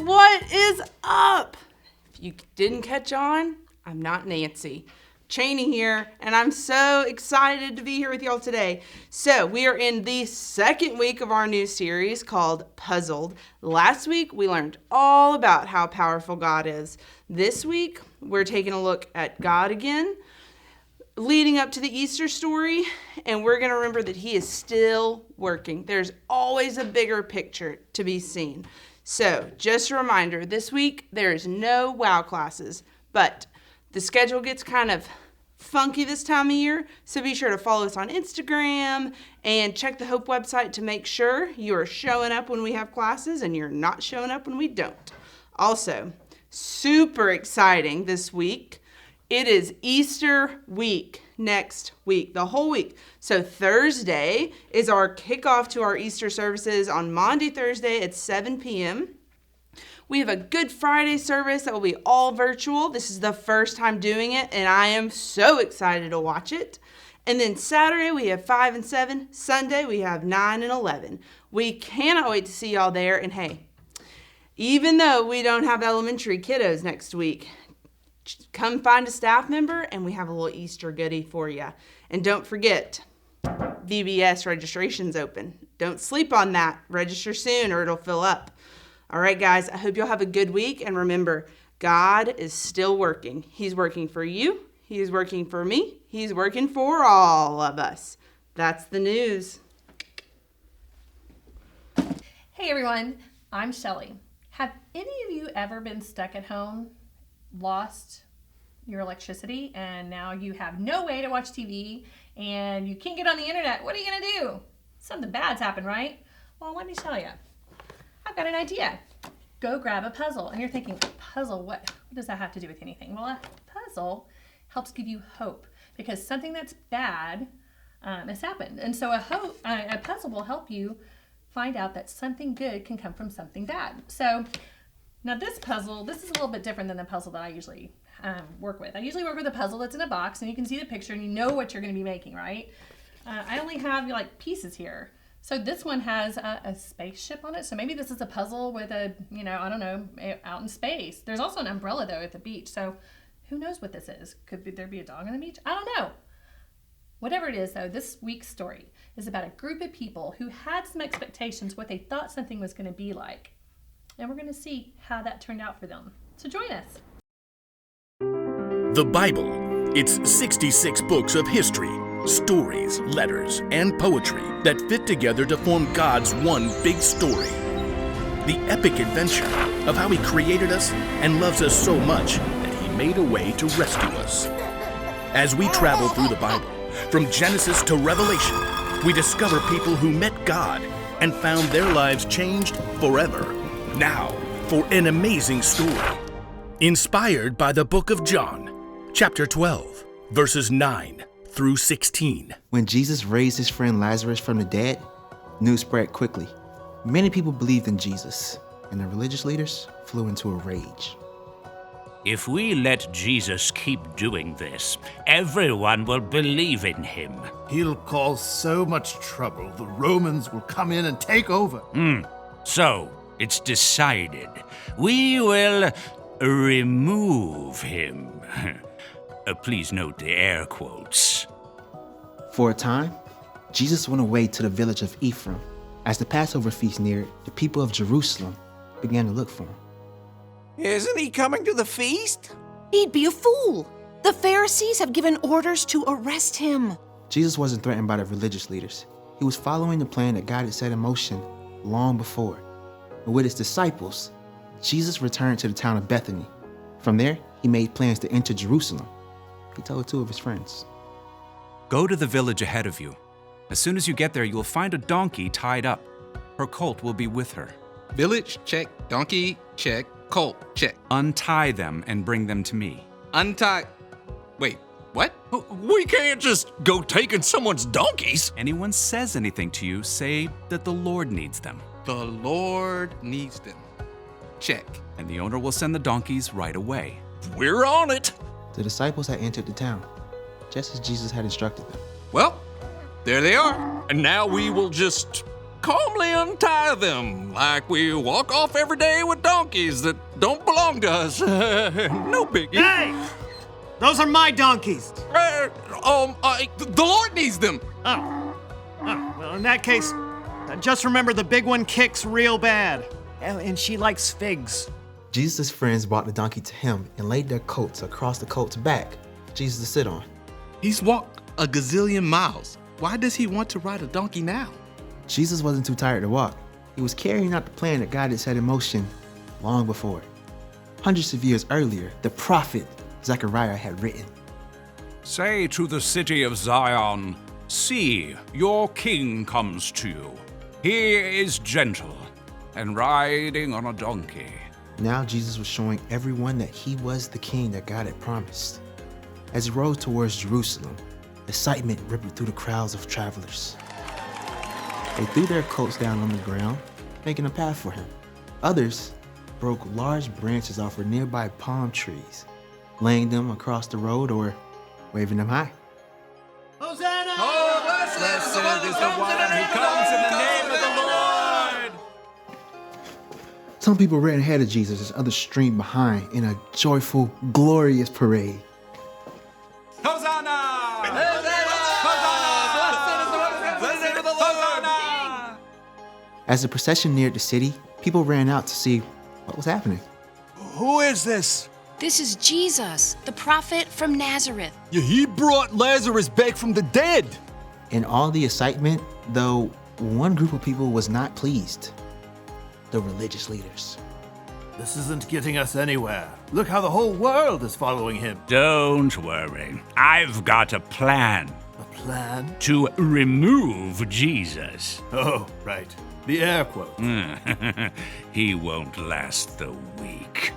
what is up? If you didn't catch on, I'm not Nancy. Cheney here, and I'm so excited to be here with y'all today. So we are in the second week of our new series called Puzzled. Last week, we learned all about how powerful God is. This week, we're taking a look at God again, leading up to the Easter story, and we're going to remember that he is still working. There's always a bigger picture to be seen. So just a reminder, this week there is no WOW classes, but the schedule gets kind of funky this time of year, so be sure to follow us on Instagram and check the Hope website to make sure you are showing up when we have classes and you're not showing up when we don't. Also, super exciting this week. It is Easter week next week, the whole week. So Thursday is our kickoff to our Easter services on Maundy Thursday at 7 p.m. We have a Good Friday service that will be all virtual. This is the first time doing it, and I am so excited to watch it. And then Saturday, we have 5 and 7. Sunday, we have 9 and 11. We cannot wait to see y'all there. And hey, even though we don't have elementary kiddos next week, come find a staff member, and we have a little Easter goodie for you. And don't forget, VBS registration's open. Don't sleep on that. Register soon or it'll fill up. All right, guys, I hope you'll have a good week. And remember, God is still working. He's working for you. He's working for me. He's working for all of us. That's the news. Hey, everyone. I'm Shelly. Have any of you ever been stuck at home, lost your electricity, and now you have no way to watch TV and you can't get on the internet? What are you going to do? Something bad's happened, right? Well, let me tell you. I've got an idea. Go grab a puzzle. And you're thinking, a puzzle, what does that have to do with anything? Well, a puzzle helps give you hope because something that's bad has happened. And so a puzzle will help you find out that something good can come from something bad. So now this puzzle, this is a little bit different than the puzzle that I usually work with. I usually work with a puzzle that's in a box and you can see the picture and you know what you're going to be making, right? I only have like pieces here. So this one has a spaceship on it. So maybe this is a puzzle with I don't know, out in space. There's also an umbrella though at the beach. So who knows what this is? Could there be a dog on the beach? I don't know. Whatever it is though, this week's story is about a group of people who had some expectations what they thought something was going to be like. And we're going to see how that turned out for them. So join us. The Bible. It's 66 books of history, stories, letters, and poetry that fit together to form God's one big story. The epic adventure of how he created us and loves us so much that he made a way to rescue us. As we travel through the Bible, from Genesis to Revelation, we discover people who met God and found their lives changed forever. Now, for an amazing story. Inspired by the book of John, chapter 12, verses 9 through 16. When Jesus raised his friend Lazarus from the dead, news spread quickly. Many people believed in Jesus, and the religious leaders flew into a rage. If we let Jesus keep doing this, everyone will believe in him. He'll cause so much trouble, the Romans will come in and take over. So, it's decided. We will remove him. Please note the air quotes. For a time, Jesus went away to the village of Ephraim. As the Passover feast neared, the people of Jerusalem began to look for him. Isn't he coming to the feast? He'd be a fool. The Pharisees have given orders to arrest him. Jesus wasn't threatened by the religious leaders. He was following the plan that God had set in motion long before. And with his disciples, Jesus returned to the town of Bethany. From there, he made plans to enter Jerusalem. He told two of his friends. Go to the village ahead of you. As soon as you get there, you'll find a donkey tied up. Her colt will be with her. Village, check. Donkey, check. Colt, check. Untie them and bring them to me. Untie... Wait, what? We can't just go taking someone's donkeys. Anyone says anything to you, say that the Lord needs them. The Lord needs them. Check. And the owner will send the donkeys right away. We're on it. The disciples had entered the town, just as Jesus had instructed them. Well, there they are. And now we will just calmly untie them like we walk off every day with donkeys. donkeys that don't belong to us. No biggie. Hey! Those are my donkeys. The Lord needs them. Oh, well, in that case, just remember the big one kicks real bad. And she likes figs. Jesus' friends brought the donkey to him and laid their coats across the coat's back for Jesus to sit on. He's walked a gazillion miles. Why does he want to ride a donkey now? Jesus wasn't too tired to walk. He was carrying out the plan that God had set in motion long before. Hundreds of years earlier, the prophet Zechariah had written, Say to the city of Zion, See, your king comes to you. He is gentle and riding on a donkey. Now Jesus was showing everyone that he was the king that God had promised. As he rode towards Jerusalem, excitement rippled through the crowds of travelers. They threw their coats down on the ground, making a path for him. Others broke large branches off of nearby palm trees, laying them across the road or waving them high. Hosanna! Oh, blessed is the one who comes in the name of the Lord! Some people ran ahead of Jesus as others streamed behind in a joyful, glorious parade. Hosanna! As the procession neared the city, people ran out to see what was happening. Who is this? This is Jesus, the prophet from Nazareth. Yeah, he brought Lazarus back from the dead. In all the excitement, though, one group of people was not pleased. The religious leaders. This isn't getting us anywhere. Look how the whole world is following him. Don't worry. I've got a plan A plan? to remove Jesus. Oh, right. The air quote. He won't last the week.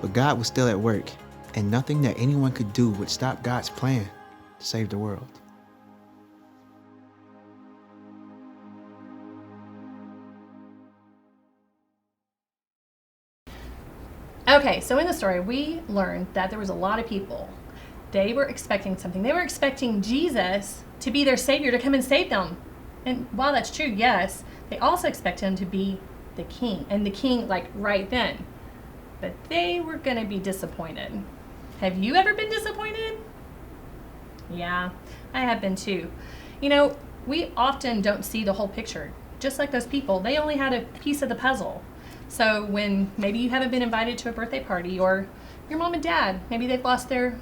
But God was still at work, and nothing that anyone could do would stop God's plan to save the world. Okay, so in the story, we learned that there was a lot of people. They were expecting something. They were expecting Jesus to be their savior, to come and save them. And while that's true, yes, they also expect him to be the king, and the king like right then. But they were going to be disappointed. Have you ever been disappointed? Yeah, I have been too. You know, we often don't see the whole picture. Just like those people, they only had a piece of the puzzle. So when maybe you haven't been invited to a birthday party, or your mom and dad, maybe they've lost their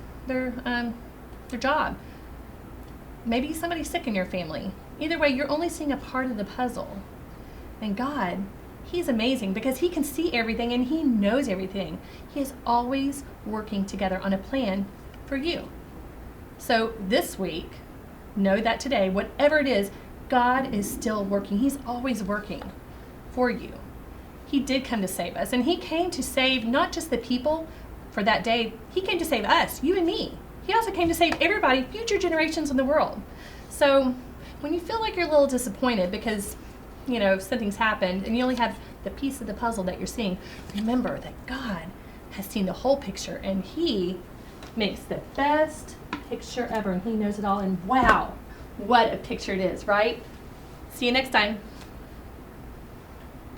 job. Maybe somebody's sick in your family. Either way, you're only seeing a part of the puzzle. And God, he's amazing because he can see everything and he knows everything. He is always working together on a plan for you. So this week, know that today, whatever it is, God is still working. He's always working for you. He did come to save us, and he came to save not just the people for that day. He came to save us, you and me. He also came to save everybody, future generations in the world. So when you feel like you're a little disappointed because, you know, something's happened and you only have the piece of the puzzle that you're seeing, remember that God has seen the whole picture, and he makes the best picture ever, and he knows it all. And wow, what a picture it is, right? See you next time.